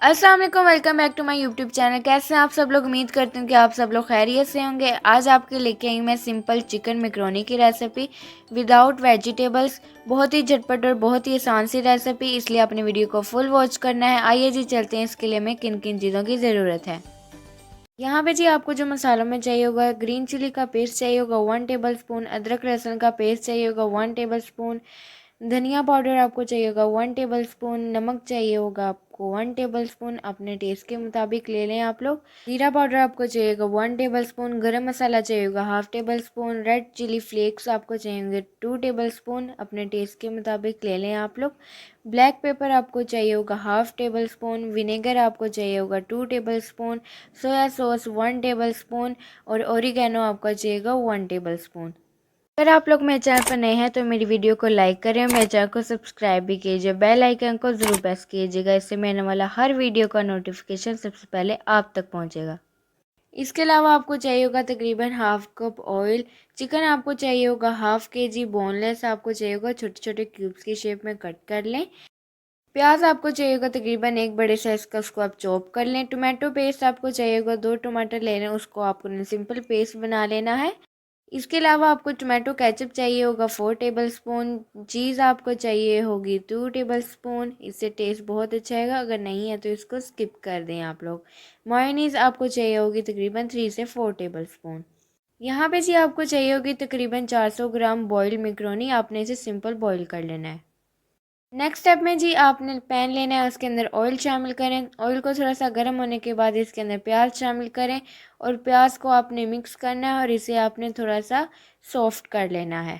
अस्सलाम वालेकुम, welcome back to my YouTube channel. कैसे हैं आप सब लोग? उम्मीद करती हूँ कि आप सब लोग खैरियत से होंगे। आज आपके लेके आई मैं सिंपल चिकन मैकरोनी की रेसिपी विदाउट वेजिटेबल्स। बहुत ही झटपट और बहुत ही आसान सी रेसिपी, इसलिए अपने वीडियो को फुल वॉच करना है। आइए जी चलते हैं, इसके लिए हमें किन किन चीज़ों की ज़रूरत है। यहाँ पे जी आपको जो मसालों में चाहिए होगा, ग्रीन चिली का पेस्ट चाहिए होगा 1 टेबल स्पून, अदरक लहसुन का पेस्ट चाहिए होगा 1 टेबल स्पून, धनिया पाउडर आपको चाहिए होगा 1 टेबल स्पून, नमक चाहिए होगा आपको 1 टेबल स्पून, अपने टेस्ट के मुताबिक ले लें आप लोग। जीरा पाउडर आपको चाहिए होगा 1 टेबल स्पून, गरम मसाला चाहिए होगा 1/2 tablespoon, red chilli flakes आपको चाहिए होंगे 2 टेबल स्पून, अपने टेस्ट के मुताबिक ले लें आप लोग। ब्लैक पेपर आपको चाहिए होगा 1/2 टेबल स्पून, विनेगर आपको चाहिए होगा 2 table spoon, soya sauce 1 table spoon और ओरिगेनो आपका चाहिए होगा 1 टेबल स्पून। अगर आप लोग मेरे चैनल पर नए हैं तो मेरी वीडियो को लाइक करें, मेरे चैनल को सब्सक्राइब भी कीजिए, बेल आइकन को ज़रूर प्रेस कीजिएगा। इससे मैं आने वाला हर वीडियो का नोटिफिकेशन सबसे पहले आप तक पहुंचेगा। इसके अलावा आपको चाहिए होगा तकरीबन हाफ कप ऑयल। चिकन आपको चाहिए होगा हाफ केजी बोनलेस, आपको चाहिए होगा छोटे छोटे क्यूब्स की शेप में कट कर लें। प्याज आपको चाहिए होगा तकरीबन एक बड़े साइज़ का, उसको आप चॉप कर लें। टोमेटो पेस्ट आपको चाहिए होगा 2 टमाटर ले लें, उसको आपको सिंपल पेस्ट बना लेना है। इसके अलावा आपको टोमेटो केचप चाहिए होगा 4 टेबल स्पून। चीज़ आपको चाहिए होगी 2 टेबल स्पून, इससे टेस्ट बहुत अच्छा आएगा। अगर नहीं है तो इसको स्किप कर दें आप लोग। मायोनीज़ आपको चाहिए होगी तकरीबन 3 से 4 टेबल स्पून। यहाँ पे जी आपको चाहिए होगी तकरीबन 400 ग्राम बॉइल्ड मैकरोनी, आपने इसे सिंपल बॉईल कर लेना है। नेक्स्ट स्टेप में जी आपने पैन लेना है, उसके अंदर ऑयल शामिल करें। ऑयल को थोड़ा सा गर्म होने के बाद इसके अंदर प्याज शामिल करें और प्याज को आपने मिक्स करना है और इसे आपने थोड़ा सा सॉफ्ट कर लेना है।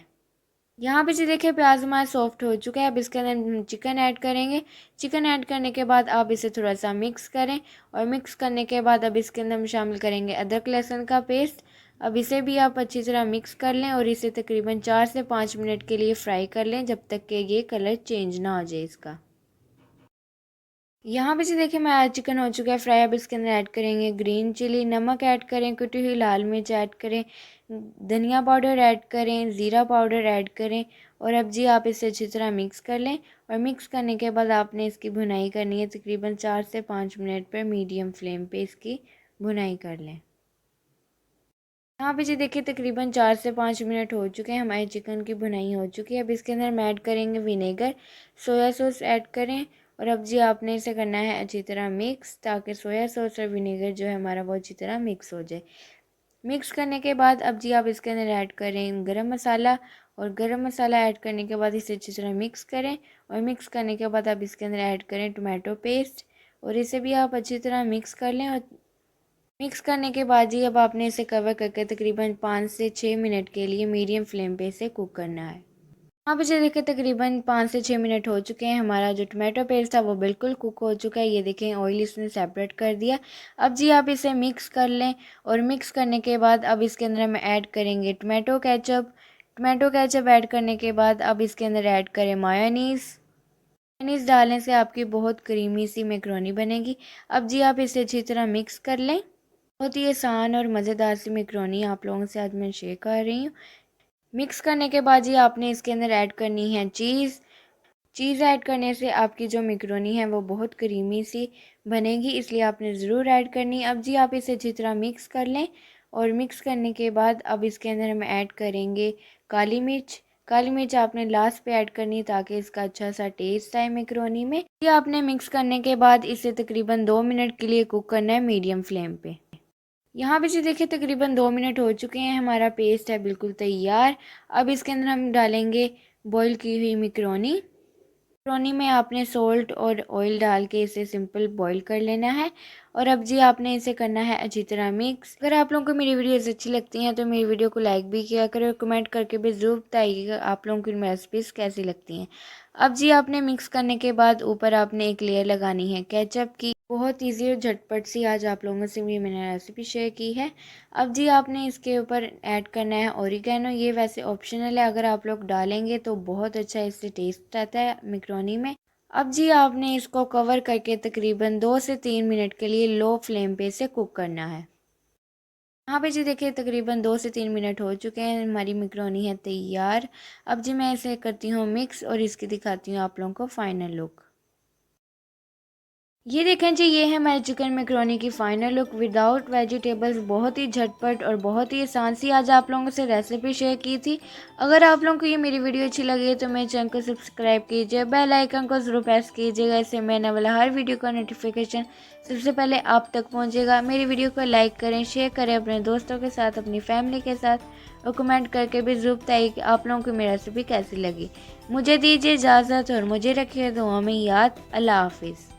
यहाँ पे जी देखिए प्याज हमारा सॉफ्ट हो चुका है। अब इसके अंदर हम चिकन ऐड करेंगे। चिकन ऐड करने के बाद आप इसे थोड़ा सा मिक्स करें और मिक्स करने के बाद अब इसके अंदर हम शामिल करेंगे अदरक लहसुन का पेस्ट। अब इसे भी आप अच्छी तरह मिक्स कर लें और इसे तकरीबन 4 से 5 मिनट के लिए फ्राई कर लें, जब तक कि ये कलर चेंज ना हो जाए इसका। यहाँ पे जी देखिए हमारा चिकन हो चुका है फ्राई। अब इसके अंदर ऐड करेंगे ग्रीन चिली, नमक ऐड करें, कुटी हुई लाल मिर्च ऐड करें, धनिया पाउडर ऐड करें, ज़ीरा पाउडर ऐड करें और अब जी आप इसे अच्छी तरह मिक्स कर लें। और मिक्स करने के बाद आपने इसकी भुनाई करनी है तकरीबन 4 से 5 मिनट पर मीडियम फ्लेम पे इसकी भुनाई कर लें। यहाँ पे जी देखिए तकरीबन 4 से 5 मिनट हो चुके हैं, हमारे चिकन की भुनाई हो चुकी है। अब इसके अंदर हम ऐड करेंगे विनेगर, सोया सॉस ऐड करें और अब जी आपने इसे करना है अच्छी तरह मिक्स, ताकि सोया सॉस और विनेगर जो है हमारा वो अच्छी तरह मिक्स हो जाए। मिक्स करने के बाद अब जी आप इसके अंदर ऐड करें गरम मसाला और गरम मसाला ऐड करने के बाद इसे अच्छी तरह मिक्स करें और मिक्स करने के बाद आप इसके अंदर ऐड करें टोमेटो पेस्ट और इसे भी आप अच्छी तरह मिक्स कर लें। और मिक्स करने के बाद जी अब आपने इसे कवर करके तकरीबन 5 से 6 मिनट के लिए मीडियम फ्लेम पे इसे कुक करना है। यहाँ पे जो देखिए तकरीबन 5 से 6 मिनट हो चुके हैं, हमारा जो टमाटो पेस्ट था वो बिल्कुल कुक हो चुका है। ये देखें ऑयल इसने सेपरेट कर दिया। अब जी आप इसे मिक्स कर लें और मिक्स करने के बाद अब इसके अंदर हम ऐड करेंगे tomato ketchup. Tomato ketchup add करने के बाद अब इसके अंदर ऐड करें मायोनीज़। मायोनीज़ डालने से आपकी बहुत क्रीमी सी मैकरोनी बनेगी। अब जी आप इसे अच्छी तरह मिक्स कर लें। बहुत ही आसान और मज़ेदार सी मैकरोनी आप लोगों से आज मैं शेयर कर रही हूँ। मिक्स करने के बाद जी आपने इसके अंदर ऐड करनी है चीज़। चीज़ ऐड करने से आपकी जो मैकरोनी है वो बहुत क्रीमी सी बनेगी, इसलिए आपने ज़रूर ऐड करनी है। अब जी आप इसे अच्छी तरह मिक्स कर लें और मिक्स करने के बाद अब इसके अंदर हम ऐड करेंगे काली मिर्च। काली मिर्च आपने लास्ट पे ऐड करनी है ताकि इसका अच्छा सा टेस्ट आए मैकरोनी में। ये आपने मिक्स करने के बाद इसे तकरीबन 2 मिनट के लिए कुक करना है मीडियम फ्लेम पे। यहाँ पे जी देखिए तकरीबन 2 मिनट हो चुके हैं, हमारा पेस्ट है बिल्कुल तैयार। अब इसके अंदर हम डालेंगे बॉईल की हुई मैकरोनी। मैकरोनी में आपने सोल्ट और ऑयल डाल के इसे सिंपल बॉईल कर लेना है और अब जी आपने इसे करना है अच्छी तरह मिक्स। अगर आप लोगों को मेरी वीडियोस अच्छी लगती हैं तो मेरी वीडियो को लाइक भी किया करें और कमेंट करके भी ज़रूर बताइएगा आप लोगों की रेसिपीज़ कैसी लगती हैं। अब जी आपने मिक्स करने के बाद ऊपर आपने एक लेयर लगानी है केचप की। बहुत ईजी और झटपट सी आज आप लोगों से भी मैंने रेसिपी शेयर की है। अब जी आपने इसके ऊपर ऐड करना है ओरिगेनो। ये वैसे ऑप्शनल है, अगर आप लोग डालेंगे तो बहुत अच्छा इससे टेस्ट आता है मैकरोनी में। अब जी आपने इसको कवर करके तकरीबन 2 से 3 मिनट के लिए लो फ्लेम पे इसे कुक करना है। यहाँ पे जी देखिए तकरीबन 2 से 3 मिनट हो चुके हैं, हमारी मैकरोनी है तैयार। अब जी मैं इसे करती हूँ मिक्स और इसकी दिखाती हूँ आप लोगों को फाइनल लुक। ये देखें जी, ये है हमारे चिकन मैकरोनी की फ़ाइनल लुक विदाउट वेजिटेबल्स। बहुत ही झटपट और बहुत ही आसान सी आज आप लोगों से रेसिपी शेयर की थी। अगर आप लोगों को ये मेरी वीडियो अच्छी लगी है तो मेरे चैनल को सब्सक्राइब कीजिए, बेल आइकन को ज़रूर प्रेस कीजिएगा। इससे मैं आने वाला हर वीडियो का नोटिफिकेशन सबसे पहले आप तक पहुँचेगा। मेरी वीडियो को लाइक करें, शेयर करें अपने दोस्तों के साथ, अपनी फैमिली के साथ, और कमेंट करके भी ज़रूर बताइए कि आप लोगों को मेरी रेसिपी कैसी लगी। मुझे दीजिए इजाज़त और मुझे रखिए दुआ में याद। अल्लाह हाफिज़।